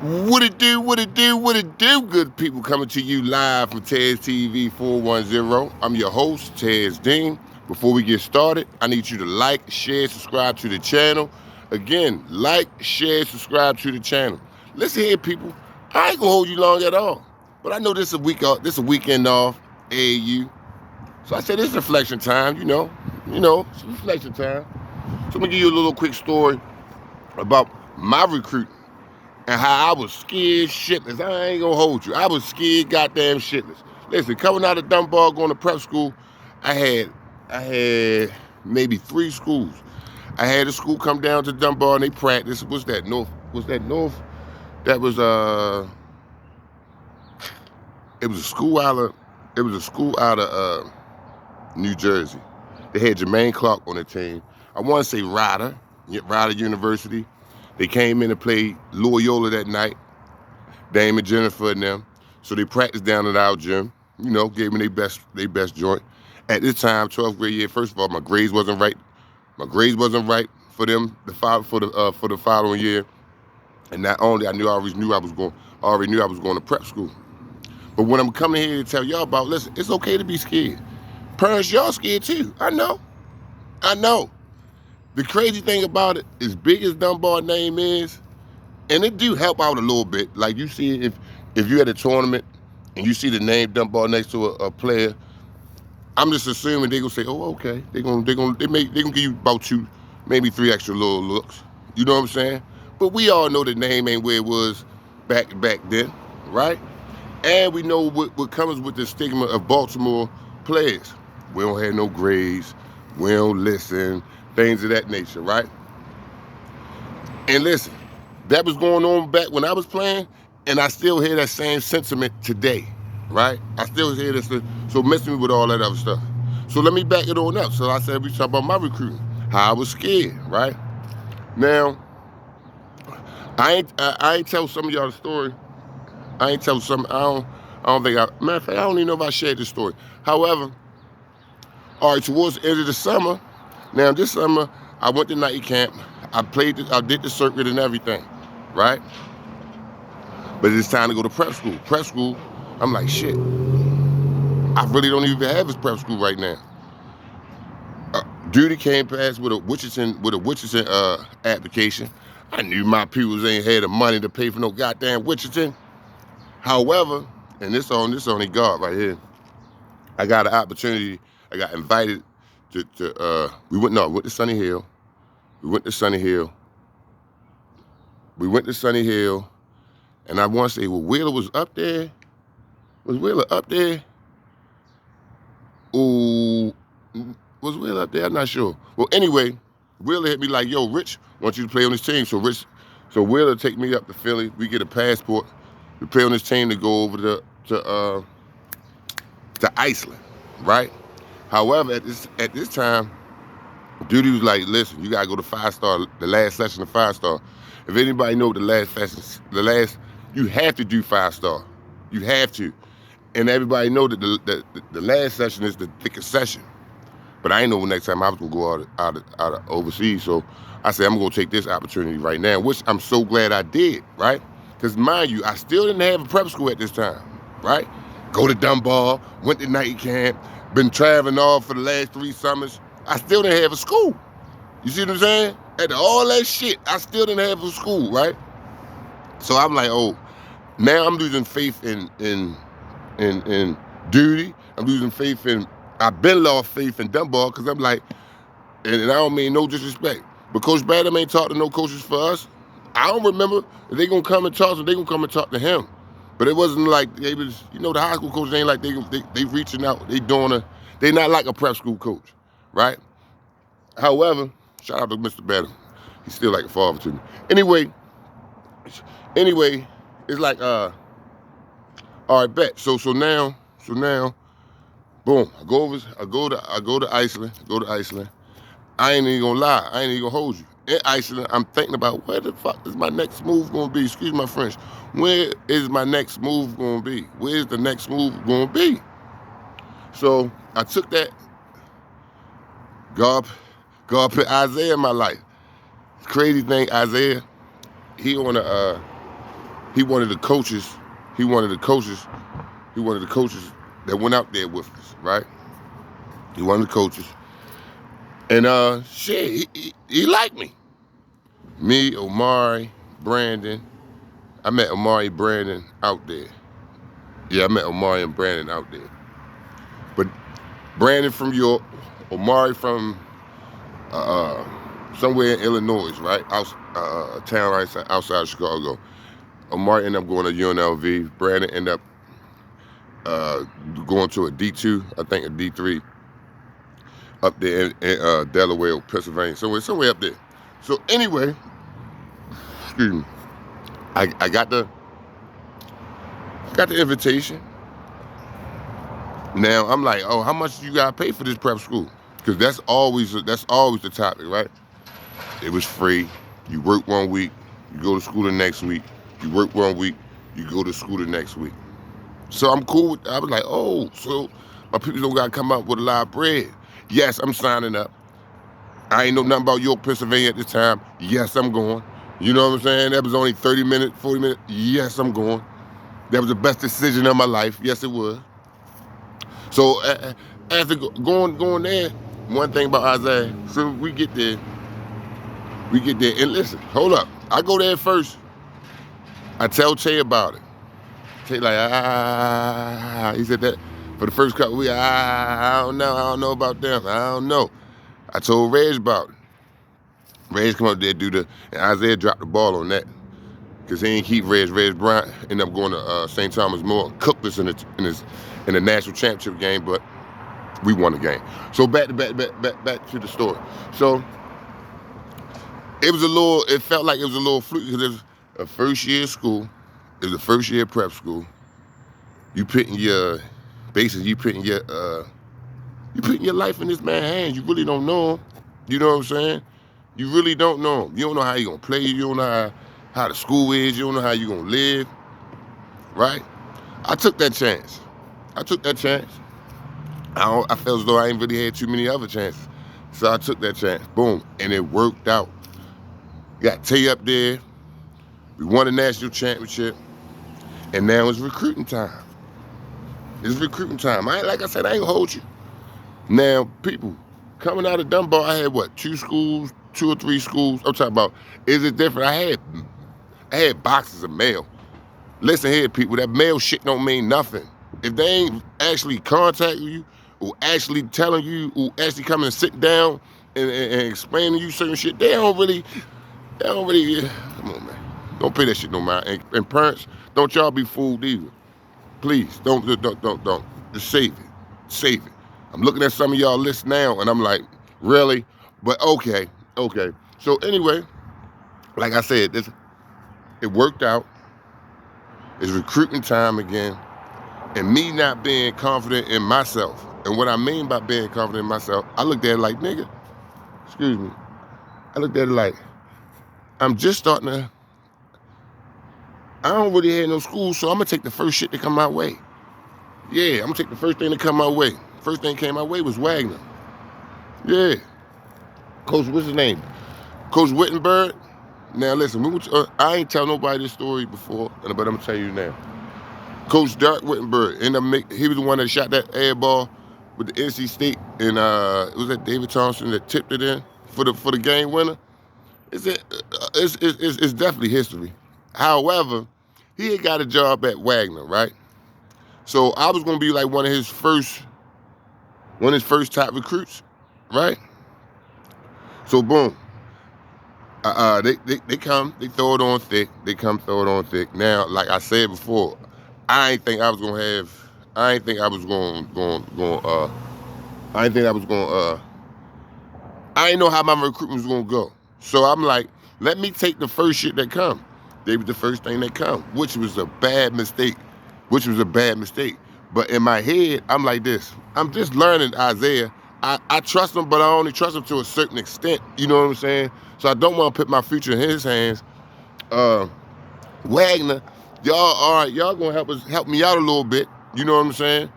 What it do, what it do, what it do, good people, coming to you live from Tez TV 410. I'm your host, Tez Dean. Before we get started, I need you to like, share, subscribe to the channel. Again, like, share, subscribe to the channel. Listen here, people. I ain't gonna hold you long at all. But I know this is a week off, this is a weekend off, AAU. So I said this is reflection time, it's reflection time. So I'm gonna give you a little quick story about my recruiting and how I was scared shitless. I ain't gonna hold you. I was scared goddamn shitless. Listen, coming out of Dunbar, going to prep school, I had maybe 3 schools. I had a school come down to Dunbar and they practiced. What's that, North? Was that North? That was it was a school out of New Jersey. They had Jermaine Clark on the team. I want to say Rider University. They came in and played Loyola that night, Dame and Jennifer and them. So they practiced down at our gym, gave me their best joint. At this time, 12th grade year, first of all, my grades wasn't right. My grades wasn't right for them for the following year. And not only I already knew I was going to prep school. But what I'm coming here to tell y'all about, listen, it's okay to be scared. Parents, y'all scared too. I know. The crazy thing about it, as big as Dunbar name is, and it do help out a little bit. Like you see, if you at a tournament and you see the name Dunbar next to a player, I'm just assuming they gonna say, "Oh, okay." They gonna give you about 2, maybe 3 extra little looks. You know what I'm saying? But we all know the name ain't where it was back then, right? And we know what comes with the stigma of Baltimore players. We don't have no grades. We don't listen. Things of that nature, right? And listen, that was going on back when I was playing, and I still hear that same sentiment today, right? I still hear this. So miss me with all that other stuff. So let me back it on up. So I said we talk about my recruiting, how I was scared, right? Now, I ain't tell some of y'all the story. I ain't tell some. Matter of fact, I don't even know if I shared this story. However, all right, towards the end of the summer. Now this summer, I went to night camp. I did the circuit and everything, right? But it's time to go to prep school. Prep school, I'm like, shit. I really don't even have his prep school right now. Duty came past with a Wichita application. I knew my peoples ain't had the money to pay for no goddamn Wichita. However, and this only God right here, I got an opportunity. I got invited we went to Sunny Hill. We went to Sunny Hill, and I want to say, well, Wheeler was up there. Was Wheeler up there? Ooh, was Wheeler up there? I'm not sure. Well, anyway, Wheeler hit me like, yo, Rich wants you to play on this team. So Wheeler take me up to Philly. We get a passport. We play on this team to go over to Iceland, right? However, at this time, Duty was like, listen, you gotta go to 5-star, the last session of 5-star. If anybody know the last session, you have to do 5-star. You have to. And everybody know that the last session is the thickest session. But I ain't know when next time I was gonna go out of overseas. So I said, I'm gonna take this opportunity right now, which I'm so glad I did, right? Because mind you, I still didn't have a prep school at this time, right? Go to Dunbar, went to night camp, been traveling off for the last 3 summers. I still didn't have a school. You see what I'm saying? After all that shit, I still didn't have a school, right? So I'm like, oh, now I'm losing faith in Duty. I'm losing faith I've been lost faith in Dunbar because I'm like, and I don't mean no disrespect, but Coach Badham ain't talked to no coaches for us. I don't remember if they gonna come and talk to him, they gonna come and talk to him. But it wasn't like they was, the high school coaches ain't like they reaching out, they not like a prep school coach. Right? However, shout out to Mr. Badham. He's still like a father to me. Anyway, it's like all right, bet. So now, boom. I go to Iceland. I ain't even gonna lie. I ain't even gonna hold you. In Iceland, I'm thinking about where the fuck is my next move gonna be? Excuse my French. Where is my next move gonna be? Where's the next move gonna be? So I took that. God put Isaiah in my life. Crazy thing, Isaiah, he on he one of the coaches. He one of the coaches. He one of the coaches that went out there with us, right? He one of the coaches, and shit, he liked me. Me, Omari, Brandon. I met Omari, Brandon out there. Yeah, I met Omari and Brandon out there. But Brandon from York, Omari from somewhere in Illinois, right? A town right outside of Chicago. Omari ended up going to UNLV. Brandon ended up going to a D2, I think a D3, up there in Delaware or Pennsylvania, somewhere up there. So anyway, excuse me, I got the invitation. Now I'm like, oh, how much you gotta pay for this prep school? Because that's always the topic, right? It was free. You work 1 week, you go to school the next week. You work 1 week, you go to school the next week. So I'm cool with. I was like, oh, so my people don't gotta come up with a lot of bread. Yes, I'm signing up. I ain't know nothing about York, Pennsylvania at this time. Yes, I'm going. You know what I'm saying? That was only 30 minutes, 40 minutes. Yes, I'm going. That was the best decision of my life. Yes, it was. So after going there, one thing about Isaiah, so we get there, and listen, hold up. I go there first. I tell Che about it. Che like, he said that for the first couple weeks, I don't know about them. I don't know. I told Reg about it. Reg come up there, and Isaiah dropped the ball on that. Because he ain't keep Reg. Reg Bryant ended up going to St. Thomas More, cooked us in the national championship game, but we won the game. So back to the story. So it felt like it was a little fluke because it was a first year school. It was a first year prep school. You putting your life in this man's hands. You really don't know him. You know what I'm saying? You really don't know him. You don't know how he gonna play. You don't know how the school is. You don't know how you gonna live. Right? I took that chance. I felt as though I ain't really had too many other chances. So I took that chance. Boom. And it worked out. Got Tay up there. We won the national championship. And now it's recruiting time. Like I said, I ain't gonna hold you. Now, people, coming out of Dunbar, I had what, 2 or 3 schools. I'm talking about, is it different? I had boxes of mail. Listen here, people, that mail shit don't mean nothing. If they ain't actually contacting you, or actually telling you, or actually coming and sit down and explaining to you certain shit, they don't really, come on, man. Don't pay that shit no mind. And parents, don't y'all be fooled either. Please, don't. Just save it. I'm looking at some of y'all lists now, and I'm like, really? But okay. So anyway, like I said, it worked out. It's recruiting time again. And me not being confident in myself. And what I mean by being confident in myself, I looked at it like, nigga, excuse me. I looked at it like, I'm just starting to, I don't really have no school, so I'm going to take the first shit that come my way. Yeah, I'm going to take the first thing that come my way. First thing that came my way was Wagner. Yeah. Coach, what's his name? Coach Wittenberg. Now listen, I ain't tell nobody this story before, but I'm going to tell you now. Coach Dirk Wittenberg, he was the one that shot that air ball with the NC State, and it was that David Thompson that tipped it in for the game winner. It's definitely history. However, he had got a job at Wagner, right? So I was gonna be like one of his first top recruits, right? So boom, they come, they throw it on thick. Now, like I said before, I didn't think I was I didn't know how my recruitment was gonna go. So I'm like, let me take the first shit that come. They was the first thing that come, which was a bad mistake. But in my head, I'm like this. I'm just learning Isaiah. I trust him, but I only trust him to a certain extent. You know what I'm saying? So I don't want to put my future in his hands. Wagner, y'all, all right, y'all gonna help me out a little bit. You know what I'm saying?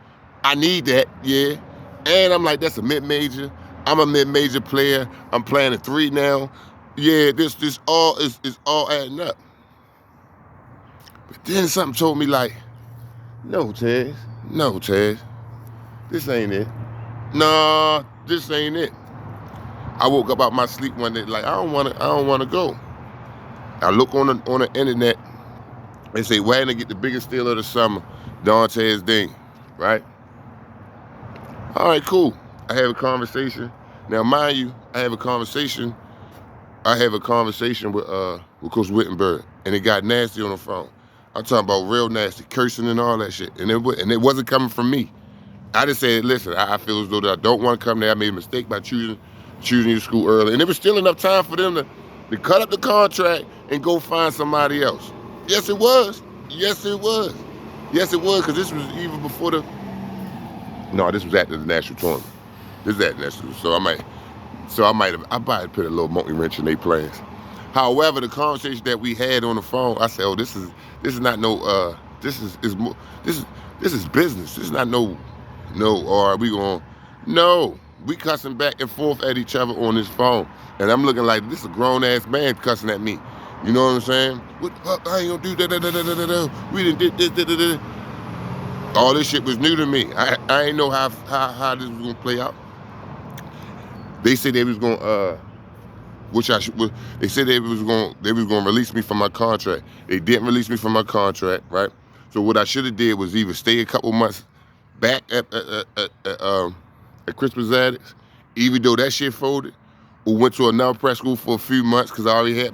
I need that, yeah. And I'm like, that's a mid-major. I'm a mid-major player. I'm playing a 3 now. Yeah, this all is all adding up. But then something told me like, no, Tez, no, Tez, this ain't it. Nah, this ain't it. I woke up out my sleep one day like I don't wanna go. I look on the internet. They say Wagner get the biggest steal of the summer, Dante's Ding, right? All right, cool. I have a conversation. Now, mind you, I have a conversation with Coach Wittenberg, and it got nasty on the phone. I'm talking about real nasty, cursing and all that shit, and it wasn't coming from me. I just said, listen, I feel as though that I don't want to come there. I made a mistake by choosing your school early, and there was still enough time for them to cut up the contract and go find somebody else. Yes, it was. Yes, it was. Yes, it was, because this was even before this was after the national tournament. This is at national, so I might have put a little monkey wrench in their plans. However, the conversation that we had on the phone, I said, "Oh, this is not no this is business. This is not no or are we going no, we cussing back and forth at each other on this phone, and I'm looking like this is a grown ass man cussing at me. You know what I'm saying? What the fuck? I ain't gonna do that. We didn't did this. All this shit was new to me. I ain't know how this was gonna play out. They said they was gonna they said they was gonna release me from my contract. They didn't release me from my contract, right? So what I should have did was either stay a couple months back at Crispus Attucks, even though that shit folded, or went to another prep school for a few months because I already had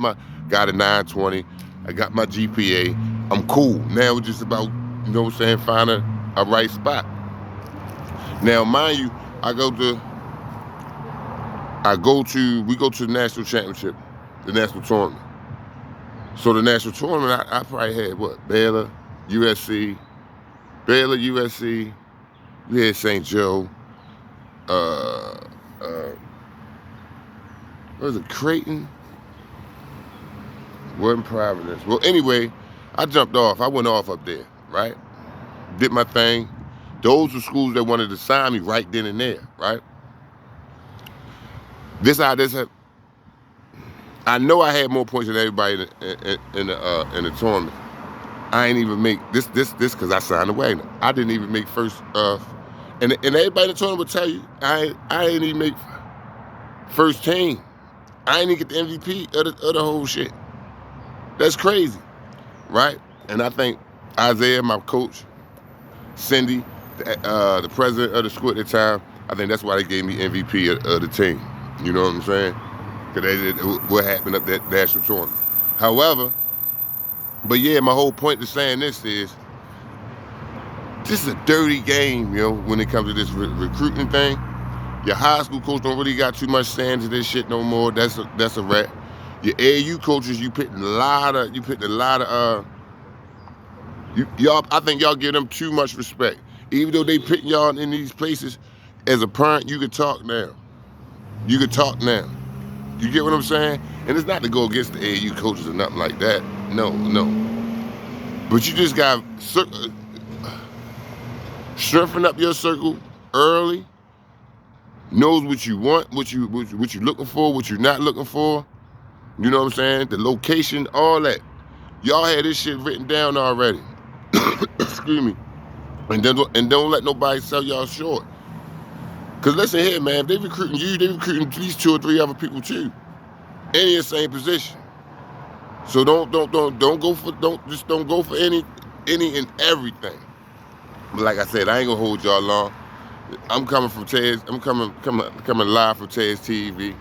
got a 920, I got my GPA, I'm cool. Now it's just about, you know what I'm saying, finding a right spot. Now, mind you, we go to the national championship, the national tournament. So the national tournament, I probably had Baylor, USC, we had St. Joe, what was it, Creighton? Wasn't Providence. Well, anyway, I jumped off. I went off up there, right? Did my thing. Those were schools that wanted to sign me right then and there, right? I know I had more points than everybody in the tournament. I ain't even make this because I signed the Wagner. I didn't even make first. And everybody in the tournament would tell you I ain't even make first team. I ain't even get the MVP of the whole shit. That's crazy, right? And I think Isaiah, my coach, Cindy, the president of the school at the time, I think that's why they gave me MVP of the team. You know what I'm saying? Because they did what happened up that national tournament. However, but yeah, my whole point to saying this is a dirty game, you know, when it comes to this recruiting thing. Your high school coach don't really got too much sand to this shit no more. That's a wrap. Your AAU coaches, you putting a lot of y'all. I think y'all give them too much respect. Even though they putting y'all in these places, as a parent, you can talk now. You can talk now. You get what I'm saying? And it's not to go against the AAU coaches or nothing like that. No. But you just got strengthen up your circle early. Knows what you want, what you looking for, what you're not looking for. You know what I'm saying? The location, all that. Y'all had this shit written down already. Excuse me. And don't let nobody sell y'all short. Cause listen here, man, if they recruiting you, they recruiting at least 2 or 3 other people too. In the same position. So don't go for any and everything. But like I said, I ain't gonna hold y'all long. I'm coming live from Tez TV.